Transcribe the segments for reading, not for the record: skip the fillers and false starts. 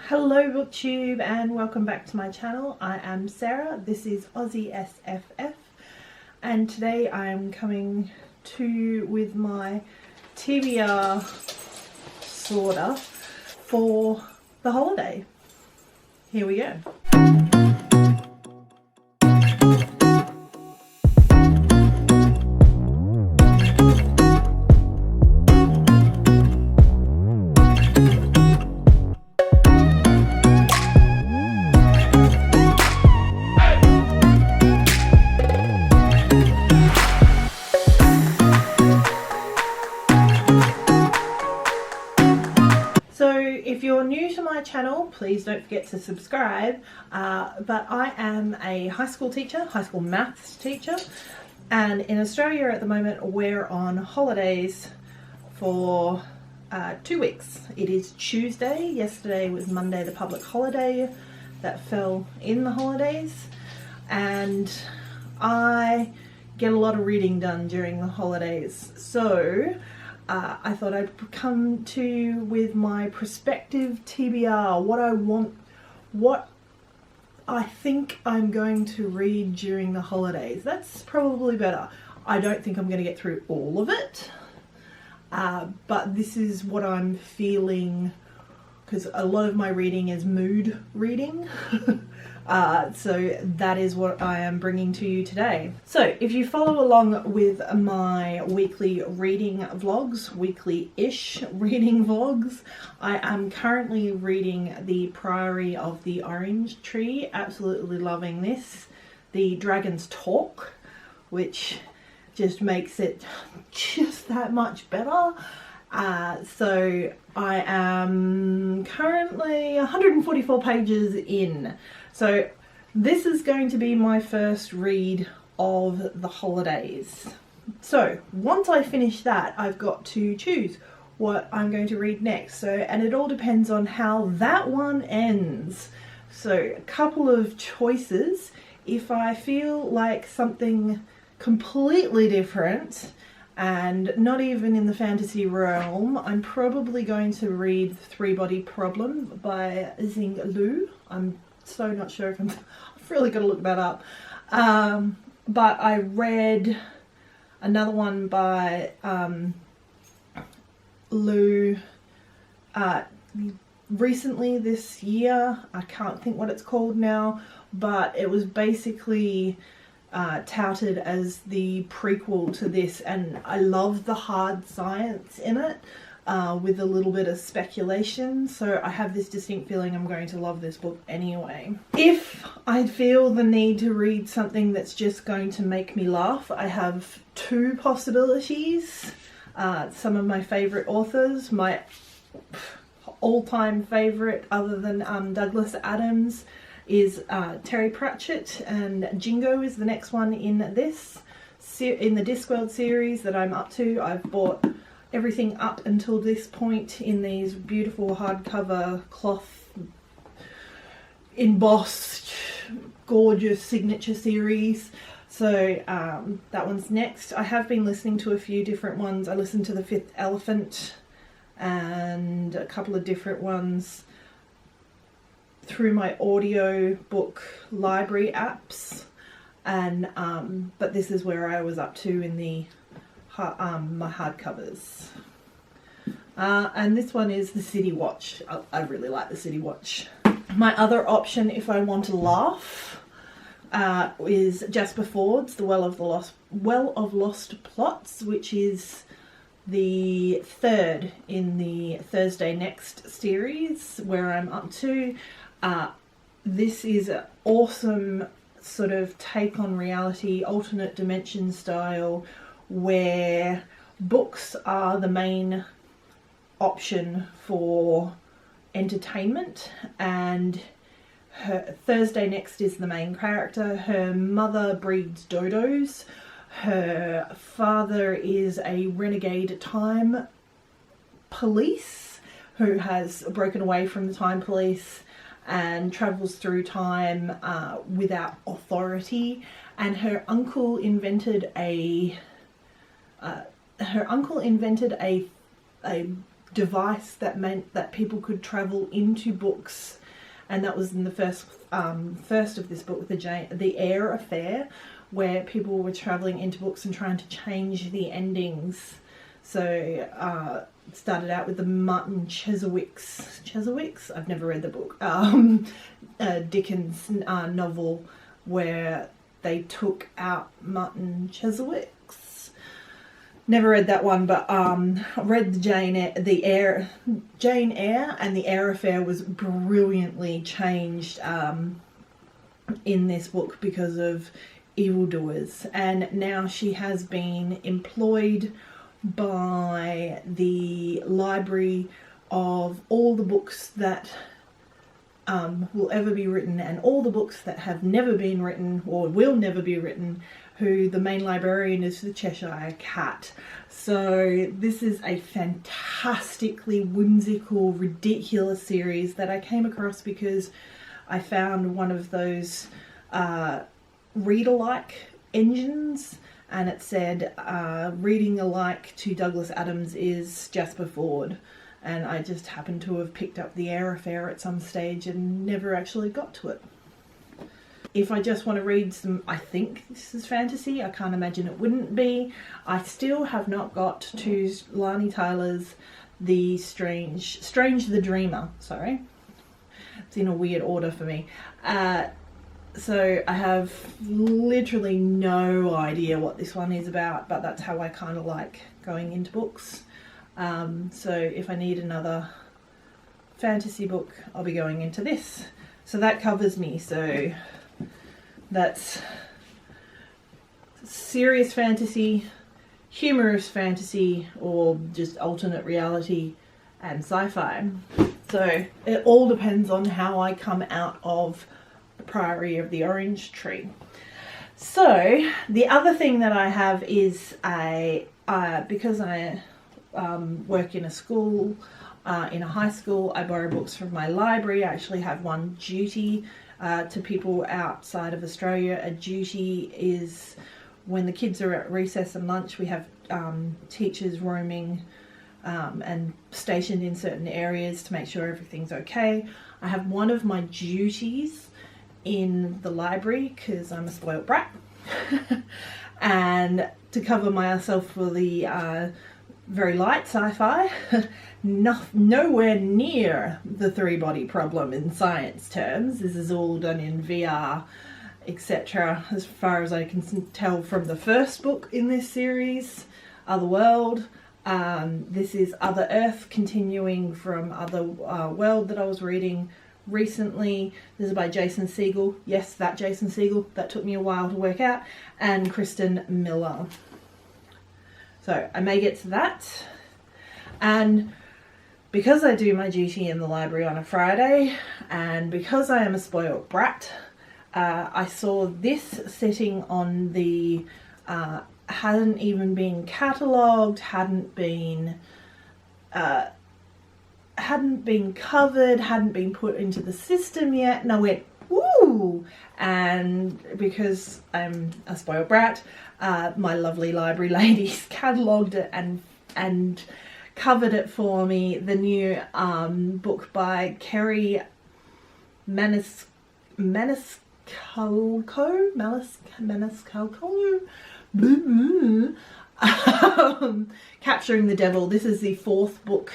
Hello BookTube and welcome back to my channel. I am Sarah, this is Aussie SFF, and today I am coming with my TBR sorter for the holiday. Here we go. So if you're new to my channel, please don't forget to subscribe, but I am a high school teacher, high school maths teacher, and in Australia at the moment we're on holidays for 2 weeks. It is Tuesday, yesterday was Monday, the public holiday that fell in the holidays, and I get a lot of reading done during the holidays, so I thought I'd come with my prospective TBR, what I think I'm going to read during the holidays. That's probably better. I don't think I'm going to get through all of it, but this is what I'm feeling, because a lot of my reading is mood reading. So that is what I am bringing to you today. So if you follow along with my weekly reading vlogs, weekly-ish reading vlogs, I am currently reading The Priory of the Orange Tree. Absolutely loving this. The Dragons Talk, which just makes it just that much better. So I am currently 144 pages in. So this is going to be my first read of the holidays. So once I finish that, I've got to choose what I'm going to read next. So, and it all depends on how that one ends. So a couple of choices. If I feel like something completely different and not even in the fantasy realm, I'm probably going to read Three Body Problem by Xing Lu. I'm so not sure if I've really got to look that up. But I read another one by Lu recently this year. I can't think what it's called now, but it was basically touted as the prequel to this, and I love the hard science in it, with a little bit of speculation, so I have this distinct feeling I'm going to love this book anyway. If I feel the need to read something that's just going to make me laugh, I have two possibilities. Some of my favourite authors, my all-time favourite other than Douglas Adams, is Terry Pratchett, and Jingo is the next one in the Discworld series that I'm up to. I've bought everything up until this point in these beautiful hardcover cloth embossed gorgeous signature series. So that one's next. I have been listening to a few different ones. I listened to The Fifth Elephant and a couple of different ones through my audio book library apps, and but this is where I was up to in the my hardcovers. And this one is The City Watch. I really like The City Watch. My other option, if I want to laugh, is Jasper Ford's The Well of Lost Plots, which is the third in the Thursday Next series, where I'm up to. This is an awesome sort of take on reality, alternate dimension style, where books are the main option for entertainment, and Thursday Next is the main character. Her mother breeds dodos. Her father is a renegade time police who has broken away from the time police and travels through time without authority, and her uncle invented a device that meant that people could travel into books, and that was in the first of this book, the Air Affair, where people were traveling into books and trying to change the endings. So it started out with the Martin Cheswick's, I've never read the book, Dickens novel, where they took out Martin Cheswick's. Never read that one, but I read the Jane Eyre, and the Air Affair was brilliantly changed in this book because of evildoers, and now she has been employed by the library of all the books that will ever be written, and all the books that have never been written or will never be written, who the main librarian is the Cheshire Cat. So this is a fantastically whimsical, ridiculous series that I came across because I found one of those read-alike engines, and it said reading alike to Douglas Adams is Jasper Fforde, and I just happened to have picked up the Air Affair at some stage and never actually got to it. If I just want to read some, I think this is fantasy, I can't imagine it wouldn't be. I still have not got to Lani Tyler's The Strange the Dreamer, sorry. It's in a weird order for me. So I have literally no idea what this one is about, but that's how I kind of like going into books. So if I need another fantasy book, I'll be going into this. So that covers me. So that's serious fantasy, humorous fantasy, or just alternate reality and sci-fi. So it all depends on how I come out of the Priory of the Orange Tree. So the other thing that I have is because I work in a school, in a high school, I borrow books from my library. I actually have one duty to people outside of Australia. A duty is when the kids are at recess and lunch, we have teachers roaming and stationed in certain areas to make sure everything's okay. I have one of my duties in the library because I'm a spoiled brat and to cover myself for the very light sci-fi, nowhere near the three-body problem in science terms. This is all done in VR, etc. As far as I can tell from the first book in this series, Otherworld. This is Other Earth, continuing from Other World that I was reading recently. This is by Jason Segel. Yes, that Jason Segel. That took me a while to work out. And Kristen Miller. So I may get to that. And because I do my duty in the library on a Friday, and because I am a spoiled brat, I saw this sitting on the, hadn't even been catalogued, hadn't been covered, hadn't been put into the system yet, and I went, woo! And because I'm a spoiled brat, my lovely library ladies catalogued it and covered it for me. The new book by Kerry Maniscalco, Capturing the Devil. This is the fourth book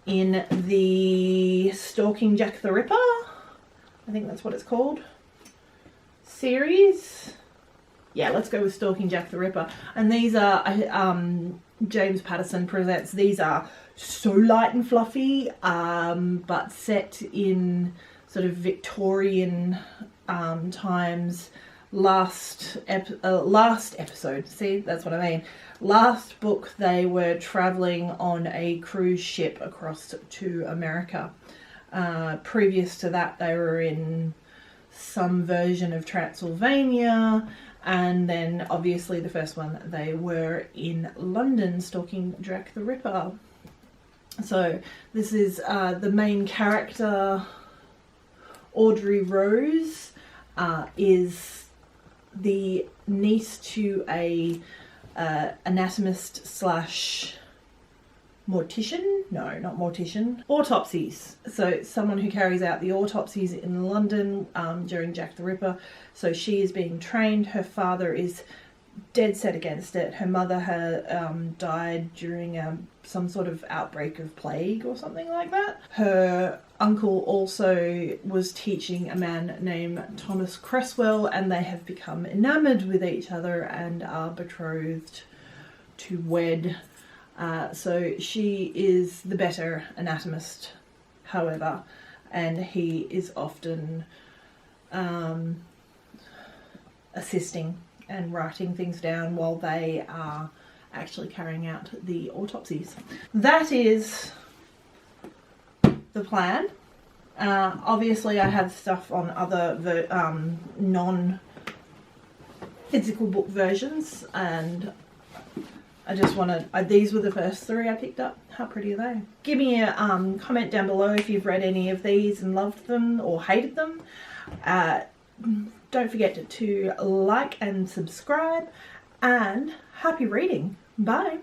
in the Stalking Jack the Ripper, I think that's what it's called, series. Yeah, let's go with Stalking Jack the Ripper. And these are James Patterson presents. These are so light and fluffy, but set in sort of Victorian times. Last episode, see, that's what I mean. Last book, they were traveling on a cruise ship across to America. Previous to that, they were in some version of Transylvania, and then obviously the first one, they were in London stalking Jack the Ripper. So this is the main character, Audrey Rose, is the niece to a anatomist slash mortician, no, not mortician, autopsies. So someone who carries out the autopsies in London during Jack the Ripper. So she is being trained. Her father is dead set against it. Her mother had died during some sort of outbreak of plague or something like that. Her uncle also was teaching a man named Thomas Cresswell, and they have become enamoured with each other and are betrothed to wed. So she is the better anatomist, however, and he is often assisting and writing things down while they are actually carrying out the autopsies. That is the plan. Obviously I have stuff on other non-physical book versions, and I just want to, these were the first 3 I picked up. How pretty are they? Give me a comment down below if you've read any of these and loved them or hated them. Don't forget to like and subscribe, and happy reading. Bye.